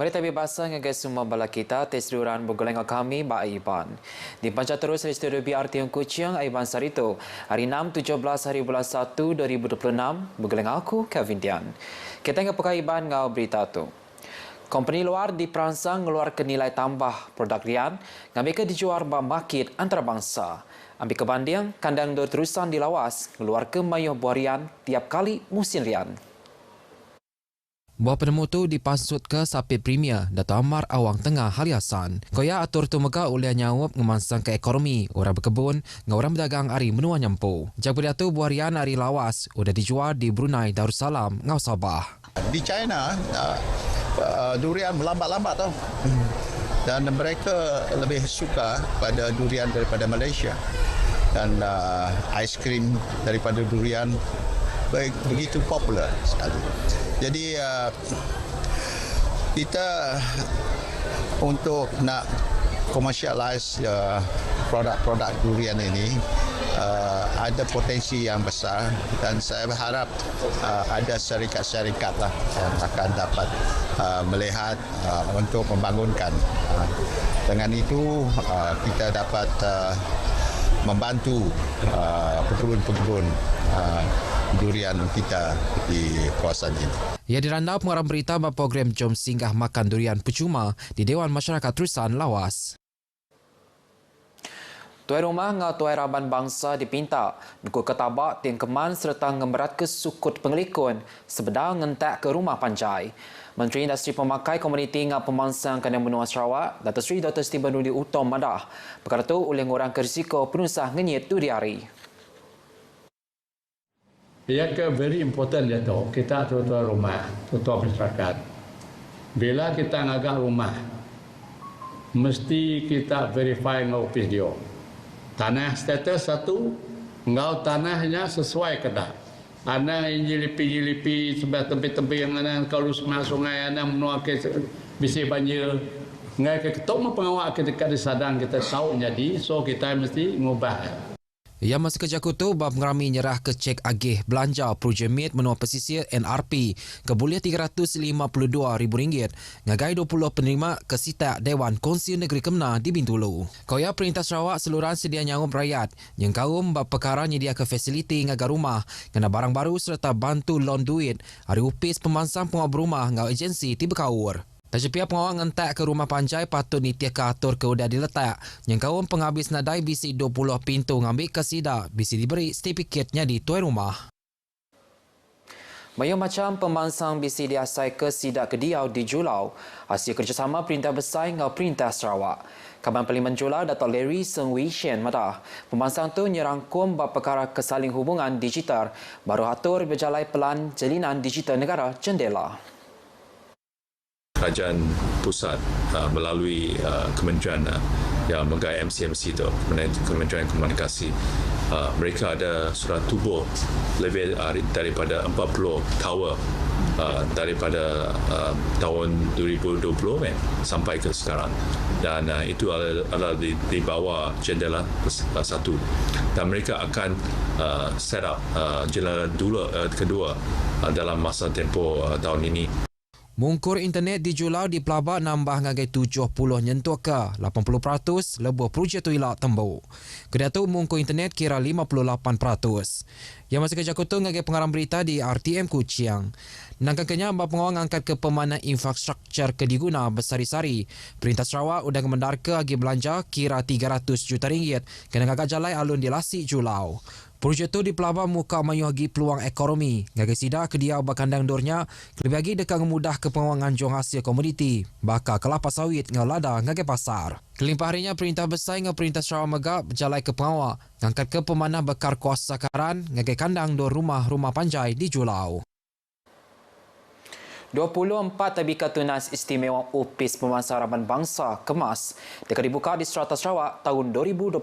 Mari tabi bahasa dengan semua bala kita, tes diuran bergoleng kami, Mbak Aiban. Di panca terus dari studio BRT yang Kuching, Aiban Sarito. Hari 6, 17 hari bulan 1, 2026, bergoleng aku, Kevin Dian. Kita ingin pakai Aiban ngau berita tu. Company luar diperansang mengeluarkan nilai tambah produk rian, ngambil dijual di market antarabangsa. Ambil kebanding, kandang dor terusan dilawas, mengeluarkan mayuh buah rian tiap kali musim rian. Buah penemu tu dipasut ke Sapit Premier Dato' Amar Awang Tengah Haliasan. Koya atur tu mega oleh nyawap ngemansang ke ekonomi, orang berkebun, dengan orang berdagang hari menua nyampu. Jaga tu buah rian hari lawas, sudah dijual di Brunei Darussalam, ngau Sabah. Di China, durian melambat-lambat tau. Dan mereka lebih suka pada durian daripada Malaysia. Dan aiskrim daripada durian begitu popular sekali. Jadi kita untuk nak commercialize produk-produk durian ini ada potensi yang besar dan saya berharap ada syarikat-syarikat lah yang akan dapat melihat untuk membangunkan. Dengan itu kita dapat membantu pekebun-pekebun durian kita di kawasan ini. Ia dirandau pengarah berita bahawa program Jom Singgah Makan Durian Percuma di Dewan Masyarakat Terusan Lawas. Tuai rumah dengan Tuai Raban Bangsa dipinta nukul ketabak tingkeman serta ngemberat ke sukut pengelikun sebedar ngentak ke rumah panjai. Menteri Industri Pemakai Komuniti dengan Pemansang Kandang Benua Sarawak, Datuk Seri Dr. Stephen Rudi Utom Madah, perkara itu oleh ngurang ke risiko penusah ngenyit duri hari. Yang very important dia tu, kita tuan-tuan rumah, tuan-tuan masyarakat. Bila kita ngagak rumah, mesti kita verify ngau office dia. Tanah status satu, ngau tanahnya sesuai ke tak. Ana jilipi-jilipi sebelah tempat-tempat yang ana kalau semak sungai ana menua ke bisi banjir. Ngai ke ketok pengawal ke dekat di Sadang kita tahu jadi, so kita mesti ngubah. Ia masih kerja kutu bab ngerami nyerah ke cek agih belanja projemit menua pesisir NRP ke boleh RM352,000 ngagai 20 penerima ke sita Dewan Kongsi Negeri Kemna di Bintulu. Koya Perintah Sarawak seluruhan sedia nyawab rakyat yang kaum bab perkara nyedia ke fasiliti ngagai rumah kena barang baru serta bantu loan duit hari upis pemansang pengawal rumah ngau agensi tiba kaur. Tajipia pengawal ngentak ke rumah panjai patut nitiak ke atur ke udah diletak. Yang kaum penghabis nadai bisi 20 pintu ngambil ke sida bisi diberi sertifikatnya di tuai rumah. Mayu macam pemansang bisi diasai ke sida Kediau di Julau hasil kerjasama Perintah Besar dengan Perintah Sarawak. Kaban Parlimen Julau Dato' Larry Seng Wee Shen madah pemansang tu nyerangkum bab perkara kesaling hubungan digital baru atur berjalai pelan jalinan digital negara jendela. Kerajaan pusat melalui kementerian yang megai MCMC itu, Kementerian Komunikasi, mereka ada surat tubuh lebih daripada 40 tower daripada tahun 2020 sampai ke sekarang, dan itu adalah di bawah jendela satu, dan mereka akan set up jendela kedua dalam masa tempoh tahun ini. Mungkur internet di Julau di Pelabak nambah ngagai 70 nyentuh ke 80% lebih projek tu ilak tembuk. Kedua tu mungkur internet kira 58%. Yang masih kerja kutu ngagai pengarang berita di RTM Kuching. Nangkaknya bab pengawal angkat ke pemanan infrastruktur ke diguna bersari-sari. Perintah Sarawak udah ngemendar ke agi belanja kira RM300 juta kena ngagak jalai alun di Lasik Julau. Projek tu di Pelabak muka mayuh peluang ekonomi. Ngagai sida Kediau bakandang dornya lebih lagi dekat memudah ke pengawangan jong hasil komoditi. Bakal kelapa sawit ngau lada ngagai pasar. Kelimpah harinya Perintah Besar dengan Perintah Sarawak Megap berjalai ke pengawal. Ngangkat ke pemanah bekar kuasa karan ngagai kandang dor rumah-rumah panjai di Julau. 24 tabika tunas istimewa UPIS Pemansang Raban Bangsa Kemas dekat dibuka di Strata Sarawak tahun 2027.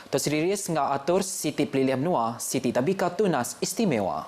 Tersediris dengan atur Siti Pelilihan Menua, Siti Tabika Tunas Istimewa.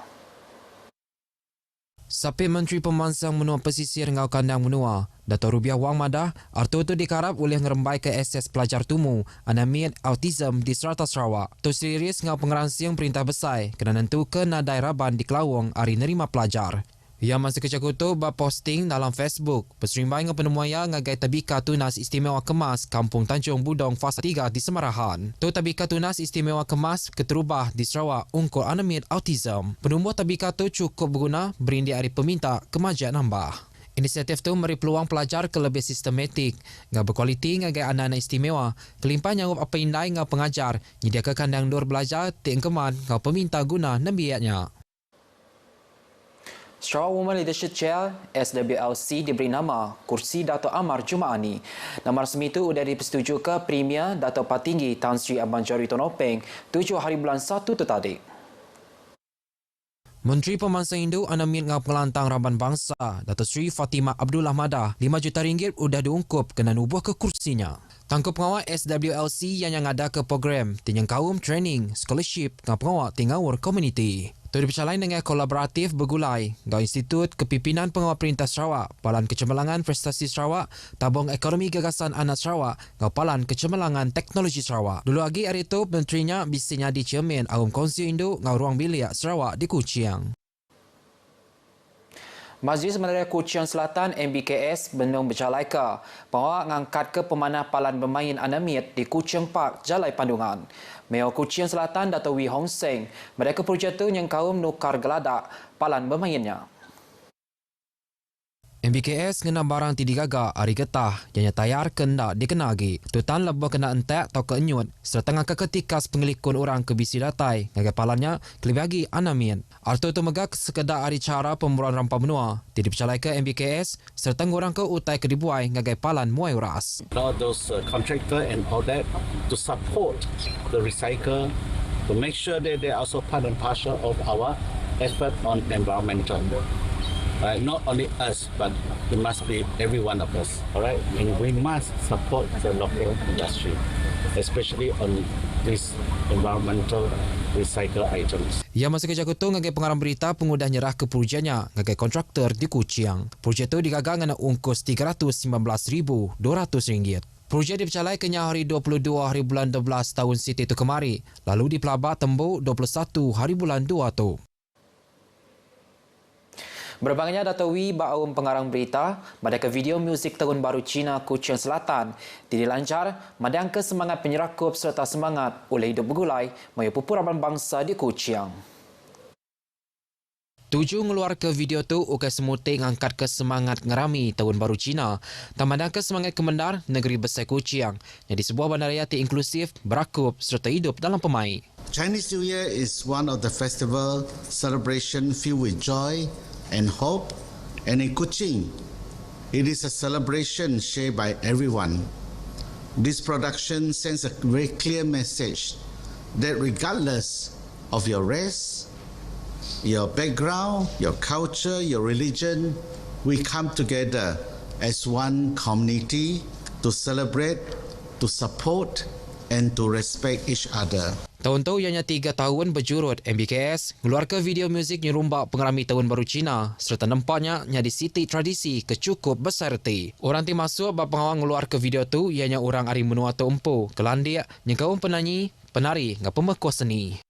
Sapit Menteri Pemansang Menua Pesisir ngau kandang menua, Dato' Rubiah Wang Madah, arto itu dikarap oleh ngerembai ke SS pelajar tumu, anamid autism di Strata Sarawak. Tersediris ngau pengeransing Perintah Besar, kena nentu ke nadai Raban di Kelawang hari nerima pelajar. Ia masa kecak itu posting dalam Facebook. Berserimbai dengan penemuan ngagai tabika tunas istimewa kemas Kampung Tanjung Budong Fasa 3 di Semarahan. Tu tabika tunas istimewa kemas keterubah di Sarawak ungkul anamid autism. Penemuan tabika tu cukup berguna berindik hari peminta kemajuan nambah. Inisiatif tu memberi peluang pelajar ke lebih sistematik, ngah berkualiti ngagai anak-anak istimewa, kelimpah nyangup apa indai ngah pengajar, nyediakan kandang dur belajar, tiengkeman ngah peminta guna nembiaknya. Sarawak Women Leadership Chair SWLC diberi nama Kursi Dato' Amar Jumaani. Nama resmi itu sudah dipersetujui ke Premier Dato' Patinggi Tan Sri Abang Jari Tonopeng 7 hari bulan 1 tu tadi. Menteri Pemansang Induk Anamid ngah Pengelantang Ramban Bangsa, Dato' Sri Fatimah Abdullah Madah, RM5 juta sudah diungkup kena nubuh ke kursinya. Tangkup pengawal SWLC yang ada ke program Tinyang Kaum Training Scholarship ngah pengawal Tingawur Community. Itu dipercayai dengan kolaboratif bergulai dengan Institut Kepimpinan Pengawal Perintah Sarawak, Balan Kecemerlangan Prestasi Sarawak, Tabung Ekonomi Gagasan Anak Sarawak, dengan Balan Kecemerlangan Teknologi Sarawak. Dulu lagi hari itu, menterinya bisanya di Cermin Arum Kongsi Induk dengan Ruang Bilik Sarawak di Kuching. Majlis Meneria Kuching Selatan MBKS Benung Berjalaika bahawa ngangkat ke pemanah palan bermain Anamid di Kuching Park, Jalai Pandungan. Mayor Kuching Selatan Dato' Wee Hong Seng mereka projek tu yang kaum nukar geladak palan bermainnya. MBKS kena barang tidak gagak hari getah yang tayar kena dikenagi. Tutan lebih kena entek atau keenyut serta ngangka ketikas pengelikun orang ke bisi datai ngagai palannya kelibagi Anamid. Arto itu megak sekedar hari cara pemburuan rampa benua. Tidak dipercayai ke MBKS serta ngurang ke utai kedibuai ngagai palan muai uras. All those contractor and all that to support the recycle, to make sure that they are also part and parcel of our effort on environmental. Not only us, but it must be every one of us. All right, and we must support the local industry, especially on these environmental recycle items. Ia masa kerja kutu ngagai pengarang berita pengudah nyerah ke projeknya ngagai kontraktor di Kuching. Projek itu digagal dengan ungkus RM319,200. Projek dipercayai kenya hari 22 hari bulan 12 tahun Siti itu kemari, lalu dipelabak tembuk 21 hari bulan 2 tu. Berbangnya Dato' Wee Baum pengarang berita, madaka video muzik Tahun Baru Cina Kuching Selatan dilancar madangka semangat penyerakup serta semangat oleh hidup bergulai maya pupuraban bangsa di Kuching. Tuju ngeluar ke video tu ukai semuting angkat ke semangat ngerami Tahun Baru Cina. Tamadang ke semangat kemendar negeri besar Kuching. Jadi sebuah bandaraya inklusif, berakup serta hidup dalam pemain. Chinese New Year is one of the festival celebration filled with joy and hope, and in Kuching, it is a celebration shared by everyone. This production sends a very clear message that regardless of your race, your background, your culture, your religion, we come together as one community to celebrate, to support, and to respect each other. Tahun tu ianya 3 tahun berjurut MBKS ngeluarkan video muzik nyerumbak pengerami Tahun Baru Cina serta nampaknya nyadi siti tradisi kecukup besar ti. Orang ti masuk bab pengawal ngeluar ke video tu ianya orang ari menua tu empu, kelandik, nyengkaun penyanyi, penari ngah pemekuh seni.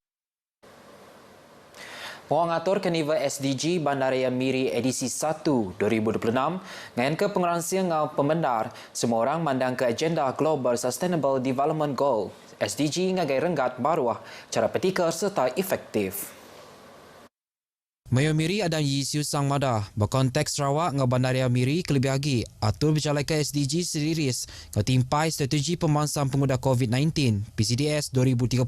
Pengatur Karnival SDG Bandaraya Miri edisi 1 2026 ngayan ke pengeransia ngau pemendar semua orang mandang ke agenda Global Sustainable Development Goal SDG ngagai renggat baruah cara petikar serta efektif. Mayor Miri Adam Yisiu Sang Madah berkonteks Sarawak ngau Bandaraya Miri kelebih lagi atur berjalan ke SDG serius ngau timpai strategi pemansang penguda COVID-19 PCDS 2030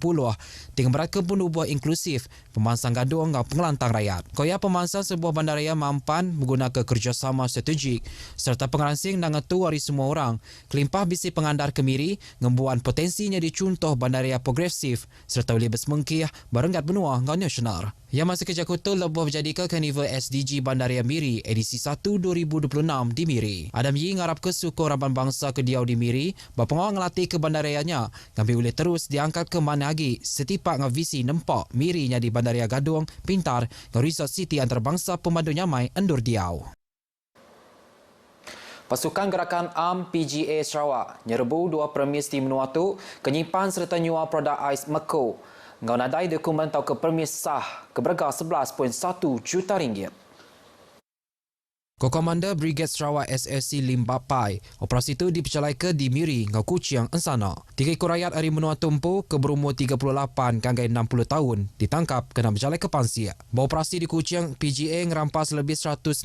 dengan beratkan penubuh inklusif pemansang gadung ngau pengelantang rakyat. Koya pemansang sebuah bandaraya mampan menggunakan kerjasama strategik serta pengeransing dengan tuari semua orang kelimpah bisi pengandar ke Miri ngembuan potensinya dicontoh bandaraya progresif serta boleh bersemengkih berenggat benua ngau nasional. Yang masa kerja kutu lebih menjadikan Karnival SDG Bandaraya Miri edisi 1 2026 di Miri. Adam Yi ngarap ke suku Ramban Bangsa ke Diau di Miri, berpengawal ngelatih ke bandarayanya, ngambil boleh terus diangkat ke mana lagi setipak ngavisi nempak Miri nya di Bandaraya Gadung, Pintar, ngerisot City antarabangsa pemandu nyamai endur Diau. Pasukan Gerakan Am PGA Sarawak nyerbu 2 permis di menua tu kenyimpan serta nyua produk ais Meko. Ngau nadai dokumen tau ke permis sah ke berharga RM11.1 juta. Komander Brigade Sarawak SSC Lim Bapai, operasi itu dipercalaikan di Miri, Ngau Kuching, Ensana. 3 ekor rakyat hari menua tumpu ke berumur 38 hingga 60 tahun ditangkap kena bercalai ke Pansia. Beroperasi di Kuching, PGA ngerampas lebih 116,000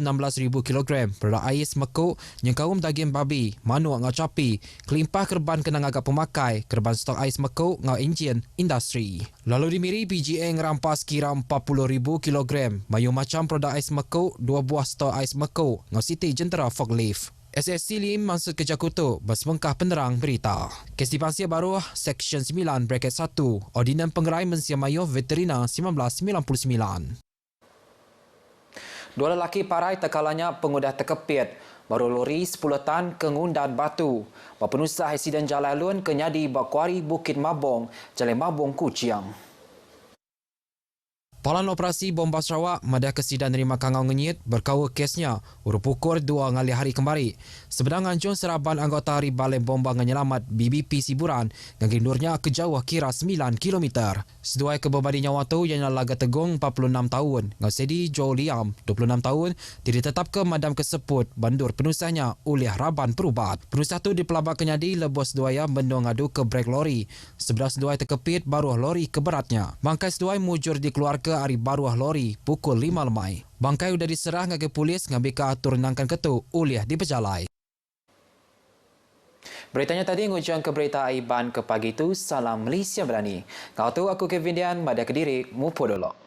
kg produk ais mekuk, nyengkaum daging babi, manuk ngau capi, kelimpah kerban kena agak pemakai, kerban stok ais mekuk ngau enjin industri. Lalu di Miri, PGA ngerampas kira 40,000 kg, mayu macam produk ais mekuk, 2 buah stok ais mekuk ngau Siti Jentera Forklift. SSC Lim maksud Kerja Kutuk bersembengkah penerang berita. Kes di Pansia Baru, Seksyen 9, Braket 1, Ordinan Pengerai Mensia Mayu Veterina 1999. 2 lelaki parai terkalanya pengudah terkepit. Baru lori 10 tan ke ngundan batu. Penusah insiden jalan lun ke Nyadi Bakwari Bukit Mabong, Jalan Mabong Kuching. Palan Operasi Bomba Sarawak Madah Kesidan Nerima Kangau Ngenyit berkawal kesnya urupukur 2 ngali hari kembali. Sebenang ngancung seraban anggota Hari Balai Bomba Nganyelamat BBP Siburan ngagindurnya ke jauh kira 9 km. Seduai kebebadi nyawa tu yang laga tegung 46 tahun. Ngasedi Joe Liam 26 tahun ditetap ke madam keseput bandur penusahnya oleh Raban Perubat. Penusah tu dipelabak kenyadi lebos duaya bendo ngadu ke brek lori. Sebelah seduai terkepit baruh lori keberatnya. Bangkai seduai mujur dikeluarkan hari baruah lori pukul 5 lemai. Bangkai sudah diserah ke polis ngambil ke atur nangkan ketu oleh diperjalai. Beritanya tadi ngujung ke berita Aiban ke pagi itu. Salam Malaysia Berani. Kau tu aku Kevin Dian, Madia Kediri, Mupo Dolok.